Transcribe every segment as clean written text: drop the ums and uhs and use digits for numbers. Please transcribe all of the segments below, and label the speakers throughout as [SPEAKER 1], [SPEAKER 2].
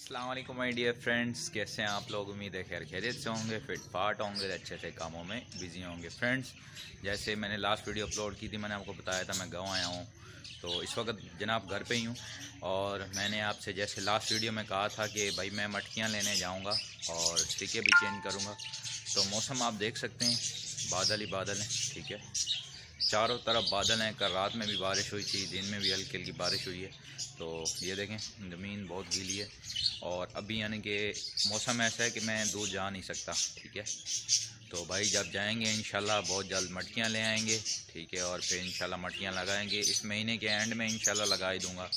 [SPEAKER 1] अस्सलाम वालेकुम my dear friends, कैसे हैं आप लोग। उम्मीद है खैर खैरियत से होंगे, फिट फाट होंगे, अच्छे अच्छे कामों में बिजी होंगे। फ्रेंड्स, जैसे मैंने लास्ट वीडियो अपलोड की थी, मैंने आपको बताया था मैं गाँव आया हूँ। तो इस वक्त जनाब घर पे ही हूँ और मैंने आपसे जैसे लास्ट वीडियो में कहा था कि भाई मैं मटकियाँ लेने जाऊँगा और स्टिकें भी चेंज करूँगा। तो मौसम आप देख सकते हैं, बादल ही बादल हैं। ठीक है, चारों तरफ बादल हैं। कल रात में भी बारिश हुई थी, दिन में भी हल्की हल्की बारिश हुई है। तो ये देखें, ज़मीन बहुत गीली है और अभी यानी कि मौसम ऐसा है कि मैं दूर जा नहीं सकता। ठीक है, तो भाई जब जाएंगे इंशाल्लाह बहुत जल्द मटकियाँ ले आएंगे। ठीक है, और फिर इंशाल्लाह मटकियाँ लगाएंगे। इस महीने के एंड में इंशाल्लाह लगा ही दूँगा,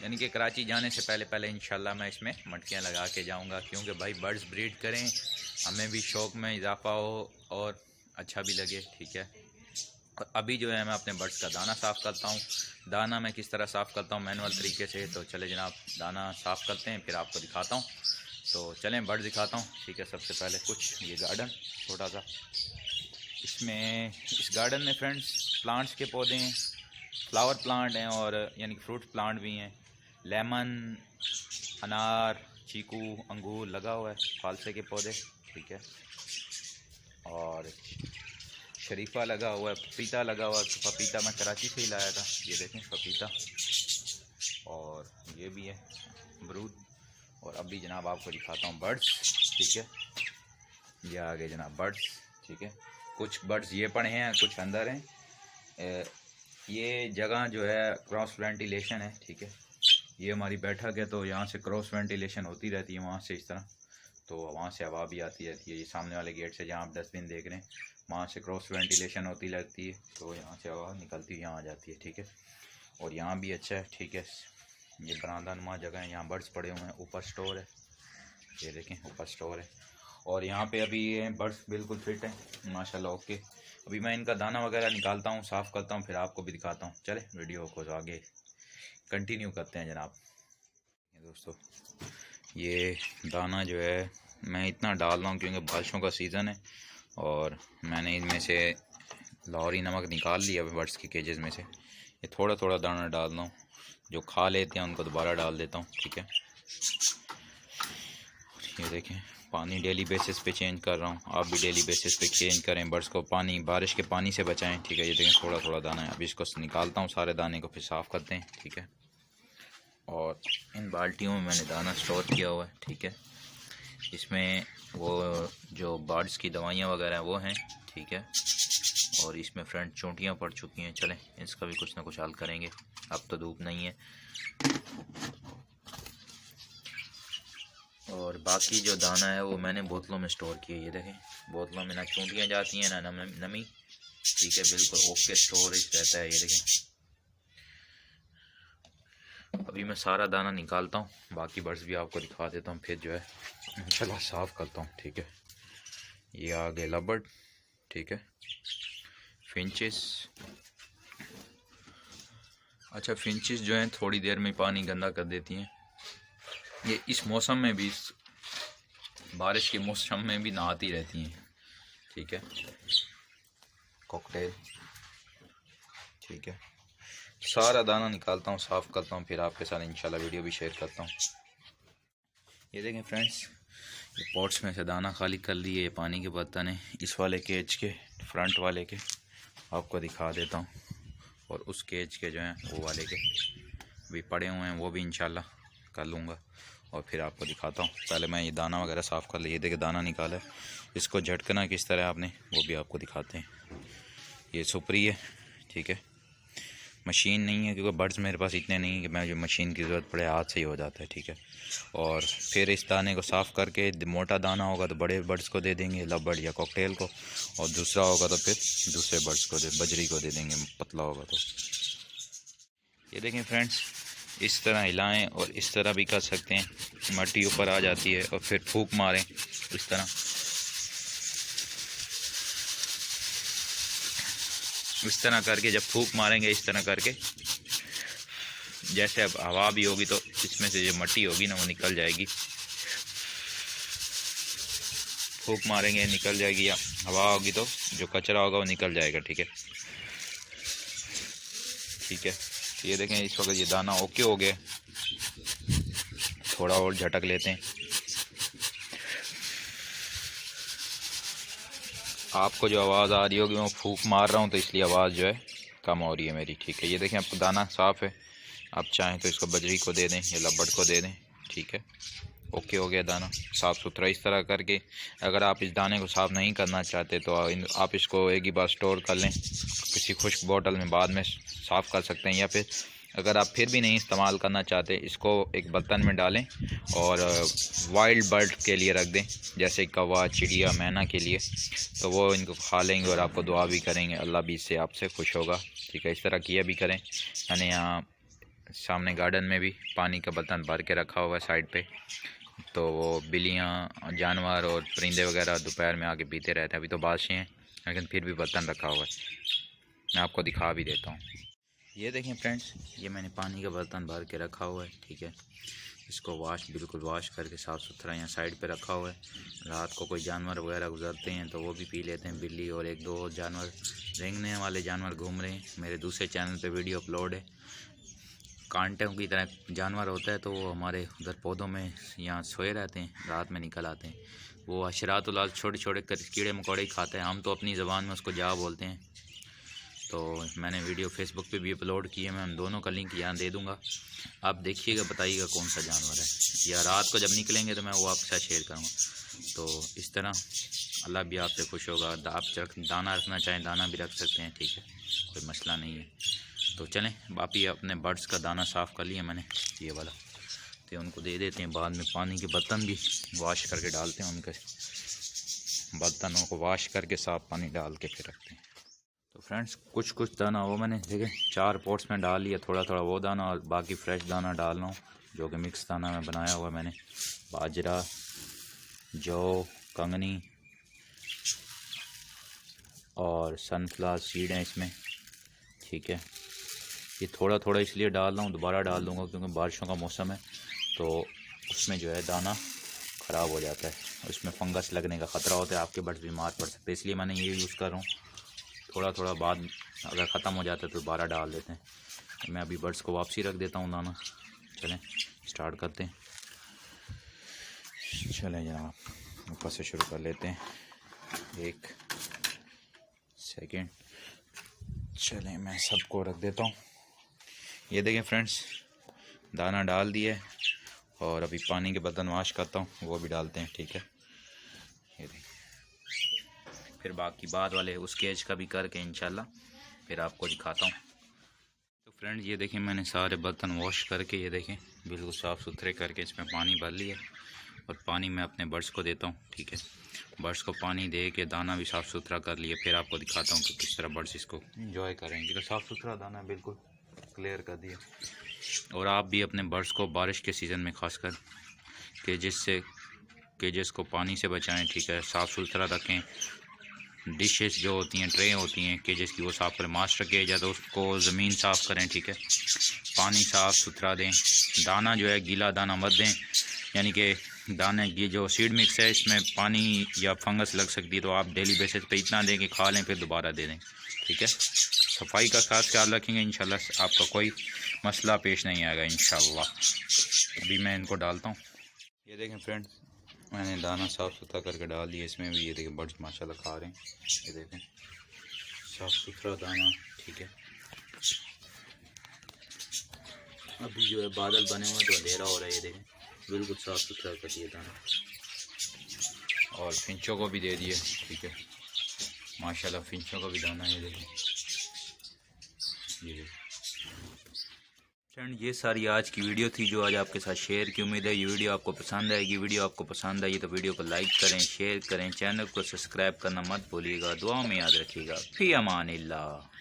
[SPEAKER 1] यानी कि कराची जाने से पहले पहले इंशाल्लाह मैं इसमें मटकियाँ लगा के जाऊँगा, क्योंकि भाई बर्ड्स ब्रीड करें, हमें भी शौक़ में इजाफ़ा हो और अच्छा भी लगे। ठीक है, और अभी जो है मैं अपने बर्ड्स का दाना साफ़ करता हूँ। दाना मैं किस तरह साफ़ करता हूँ मैनुअल तरीके से, तो चले जनाब दाना साफ़ करते हैं, फिर आपको दिखाता हूँ। तो चलें बर्ड दिखाता हूँ। ठीक है, सबसे पहले कुछ ये गार्डन छोटा सा, इसमें इस गार्डन में फ्रेंड्स प्लांट्स के पौधे हैं, फ्लावर प्लांट हैं और यानी कि फ्रूट प्लांट भी हैं। लेमन, अनार, चीकू, अंगूर लगा हुआ है, फालसे के पौधे। ठीक है, और शरीफा लगा हुआ है, पपीता लगा हुआ है। तो पपीता मैं कराची से ही लाया था, ये देखें पपीता। और ये भी है अमरूद। और अभी जनाब आपको दिखाता हूँ बर्ड्स। ठीक है, ये आ गए जनाब बर्ड्स। ठीक है, कुछ बर्ड्स ये पड़े हैं, कुछ अंदर हैं। ये जगह जो है क्रॉस वेंटिलेशन है। ठीक है, ये हमारी बैठक है, तो यहाँ से क्रॉस वेंटिलेशन होती रहती है, वहाँ से इस तरह, तो वहाँ से हवा भी आती रहती है। ये सामने वाले गेट से जहाँ आप डस्टबिन देख रहे हैं, वहाँ से क्रॉस वेंटिलेशन होती रहती है, तो यहाँ से हवा निकलती यहाँ आ जाती है। ठीक है, और यहाँ भी अच्छा है। ठीक है, ये बरामदा नुमा जगह है, यहाँ बर्ड्स पड़े हुए हैं। ऊपर स्टोर है, ये देखें ऊपर स्टोर है। और यहाँ पे अभी ये बर्ड्स बिल्कुल फिट है माशाल्लाह। ओके, अभी मैं इनका दाना वगैरह निकालता हूँ, साफ़ करता हूँ, फिर आपको भी दिखाता हूँ। चले वीडियो को आगे कंटिन्यू करते हैं जनाब। दोस्तों, ये दाना जो है मैं इतना डाल रहा हूँ क्योंकि बारिशों का सीज़न है और मैंने इनमें से लाहौरी नमक निकाल लिया बर्ड्स के केजेस में से। ये थोड़ा थोड़ा दाना डाल रहा हूँ, जो खा लेते हैं उनको दोबारा डाल देता हूँ। ठीक है, ये देखें पानी डेली बेसिस पे चेंज कर रहा हूँ, आप भी डेली बेसिस पे चेंज करें, बर्ड्स को पानी बारिश के पानी से बचाएं। ठीक है, ये देखें थोड़ा थोड़ा दाना है। अभी इसको निकालता हूँ सारे दाने को, फिर साफ़ करते हैं। ठीक है, और इन बाल्टियों में मैंने दाना स्टोर किया हुआ है। ठीक है, इसमें वो जो बर्ड्स की दवाइयाँ वगैरह वो हैं। ठीक है, और इसमें फ्रेंड चोंटियाँ पड़ चुकी हैं, चलें इसका भी कुछ ना कुछ हल करेंगे। अब तो धूप नहीं है। और बाकी जो दाना है वो मैंने बोतलों में स्टोर किया। ये देखें बोतलों में ना चोंटियाँ जाती हैं ना नमी। ठीक है, बिल्कुल ओके स्टोरेज रहता है। ये देखें अभी मैं सारा दाना निकालता हूँ, बाकी बर्ड्स भी आपको दिखा देता हूँ, फिर जो है इंशाल्लाह साफ़ करता हूँ। ठीक है, ये आ गए लबर्ड। ठीक है, फिंचेस। अच्छा, फिंचेस जो हैं थोड़ी देर में पानी गंदा कर देती हैं। ये इस मौसम में भी, इस बारिश के मौसम में भी नहाती रहती हैं। ठीक है, कॉकटेल। ठीक है, सारा दाना निकालता हूँ, साफ़ करता हूँ, फिर आपके साथ इंशाल्लाह वीडियो भी शेयर करता हूँ। ये देखें फ्रेंड्स, ये पॉट्स में से दाना खाली कर लिए, ये पानी के बर्तन है। इस वाले केज के, फ्रंट वाले के आपको दिखा देता हूँ, और उस केज के जो हैं वो वाले के भी पड़े हुए हैं, वो भी इंशाल्लाह कर लूँगा और फिर आपको दिखाता हूँ। पहले मैं ये दाना वगैरह साफ़ कर लिया। देखिए दाना निकाला है, इसको झटकना किस तरह आपने वो भी आपको दिखाते हैं। ये सुपरी है। ठीक है, मशीन नहीं है क्योंकि बर्ड्स मेरे पास इतने नहीं है कि मैं जो मशीन की ज़रूरत पड़े, हाथ से ही हो जाता है। ठीक है, और फिर इस दाने को साफ़ करके, मोटा दाना होगा तो बड़े बर्ड्स को दे देंगे, लबर्ड या कॉकटेल को, और दूसरा होगा तो फिर दूसरे बर्ड्स को बजरी को दे देंगे, पतला होगा तो। ये देखें फ्रेंड्स, इस तरह हिलाएं और इस तरह भी कर सकते हैं, मट्टी ऊपर आ जाती है, और फिर फूंक मारें इस तरह। इस तरह करके जब फूंक मारेंगे, इस तरह करके, जैसे अब हवा भी होगी तो इसमें से जो मट्टी होगी ना वो निकल जाएगी। फूंक मारेंगे निकल जाएगी, या हवा होगी तो जो कचरा होगा वो निकल जाएगा। ठीक है, ठीक है, ये देखें इस वक्त ये दाना ओके हो गया। थोड़ा और झटक लेते हैं। आपको जो आवाज़ आ रही होगी मैं फूंक मार रहा हूँ तो इसलिए आवाज़ जो है कम हो रही है मेरी, ठीक है। ये देखें आपको दाना साफ़ है, आप चाहें तो इसको बजरी को दे दें या लब्बड़ को दे दें, ठीक है। ओके हो गया दाना साफ़ सुथरा इस तरह करके। अगर आप इस दाने को साफ़ नहीं करना चाहते तो आप इसको एक ही बार स्टोर कर लें किसी खुश्क बोतल में, बाद में साफ़ कर सकते हैं। या फिर अगर आप फिर भी नहीं इस्तेमाल करना चाहते, इसको एक बर्तन में डालें और वाइल्ड बर्ड के लिए रख दें, जैसे कौवा, चिड़िया, मैना के लिए, तो वो इनको खा लेंगे और आपको दुआ भी करेंगे, अल्लाह भी इससे आपसे खुश होगा, ठीक है। इस तरह किया भी करें। मैंने यहाँ सामने गार्डन में भी पानी का बर्तन भर के रखा हुआ है साइड पे, तो वो बिल्लियाँ, जानवर और परिंदे वगैरह दोपहर में आके पीते रहते हैं। अभी तो बारिशें हैं लेकिन फिर भी बर्तन रखा हुआ है, मैं आपको दिखा भी देता हूँ। ये देखें फ्रेंड्स, ये मैंने पानी का बर्तन भर के रखा हुआ है, ठीक है। इसको बिल्कुल वॉश करके साफ़ सुथरा यहाँ साइड पे रखा हुआ है। रात को कोई जानवर वगैरह गुजरते हैं तो वो भी पी लेते हैं, बिल्ली और एक दो जानवर, रेंगने वाले जानवर घूम रहे हैं। मेरे दूसरे चैनल पे वीडियो अपलोड है। कांटों की तरह जानवर होता है तो वो हमारे उधर पौधों में यहाँ सोए रहते हैं, रात में निकल आते हैं। वो अशरातुल छोटे छोटे कीड़े मकोड़े ही खाते हैं, हम तो अपनी ज़बान में उसको जा बोलते हैं। तो मैंने वीडियो फेसबुक पे भी अपलोड की है, मैं उन दोनों का लिंक यहाँ दे दूँगा, आप देखिएगा, बताइएगा कौन सा जानवर है, या रात को जब निकलेंगे तो मैं वो आपके साथ शेयर करूँगा। तो इस तरह अल्लाह भी आपसे खुश होगा। आप दाना रखना चाहें दाना भी रख सकते हैं, ठीक है, कोई मसला नहीं है। तो चलें, बाकी अपने बर्ड्स का दाना साफ़ कर लिया मैंने, ये वाला, तो उनको दे देते हैं। बाद में पानी के बर्तन भी वॉश करके डालते हैं, उनके बर्तनों को वॉश करके साफ़ पानी डाल के फिर रखते हैं। तो फ्रेंड्स कुछ दाना वो मैंने देखें 4 पॉट्स में डाल लिया, थोड़ा थोड़ा वो दाना और बाकी फ्रेश दाना डाल रहा हूँ, जो कि मिक्स दाना में बनाया हुआ मैंने। बाजरा, जौ, कंगनी और सनफ्लावर सीड हैं इसमें, ठीक है। ये थोड़ा थोड़ा इसलिए डाल रहा हूँ, दोबारा डाल दूँगा क्योंकि बारिशों का मौसम है तो उसमें जो है दाना ख़राब हो जाता है, उसमें फंगस लगने का ख़तरा होता है, आपके बर्ड्स बीमार पड़ सकते हैं, इसलिए मैंने ये यूज़ कर रहा हूँ। थोड़ा थोड़ा बाद अगर ख़त्म हो जाता है तो दोबारा डाल देते हैं। मैं अभी बर्ड्स को वापसी रख देता हूँ दाना। चलें स्टार्ट करते हैं। चलें जनाब ऊपर से शुरू कर लेते हैं, 1 सेकेंड। चलें मैं सबको रख देता हूँ। ये देखें फ्रेंड्स, दाना डाल दिए और अभी पानी के बर्तन वॉश करता हूँ, वो भी डालते हैं, ठीक है। ये देखें, फिर बाकी बाद वाले उस केज का भी करके इंशाल्लाह फिर आपको दिखाता हूँ। तो फ्रेंड्स ये देखें, मैंने सारे बर्तन वॉश करके, ये देखें बिल्कुल साफ़ सुथरे करके इसमें पानी भर लिया और पानी मैं अपने बर्ड्स को देता हूँ, ठीक है। बर्ड्स को पानी दे के दाना भी साफ़ सुथरा कर लिया, फिर आपको दिखाता हूँ कि किस तरह बर्ड्स इसको एंजॉय करेंगे। तो साफ़ सुथरा दाना बिल्कुल क्लियर कर दिया। और आप भी अपने बर्ड्स को बारिश के सीज़न में खासकर केजेस को पानी से बचाएं, ठीक है। साफ़ सुथरा रखें, डिशेस जो होती हैं, ट्रे होती हैं केजेस की, वो साफ़ करें। मास्टर केज है तो उसको ज़मीन साफ़ करें, ठीक है। पानी साफ़ सुथरा दें। दाना जो है गीला दाना मत दें, यानी कि दाने की जो सीड मिक्स है इसमें पानी या फंगस लग सकती है, तो आप डेली बेसिस पे इतना दें कि खा लें फिर दोबारा दे दें, ठीक है। सफाई का खास ख्याल रखेंगे, इंशाल्लाह आपका कोई मसला पेश नहीं आएगा इंशाल्लाह। अभी मैं इनको डालता हूँ। ये देखें फ्रेंड्स, मैंने दाना साफ़ सुथरा करके डाल दिया इसमें भी। ये देखें बर्ड्स माशाल्लाह खा रहे हैं, ये देखें साफ़ सुथरा दाना, ठीक है। अभी जो है बादल बने हुए तो अंधेरा हो रहा है, ये देखें बिल्कुल साफ़ सुथरा कर दिया दाना। और फिंचों को भी दे दिए, ठीक है, माशाल्लाह फिंचों का भी दाना, ये देखें। ये फ्रेंड, ये सारी आज की वीडियो थी जो आज आपके साथ शेयर की। उम्मीद है ये वीडियो आपको पसंद आएगी। वीडियो आपको पसंद आई तो वीडियो को लाइक करें, शेयर करें, चैनल को सब्सक्राइब करना मत भूलिएगा। दुआ में याद रखिएगा। फी अमानिल्लाह।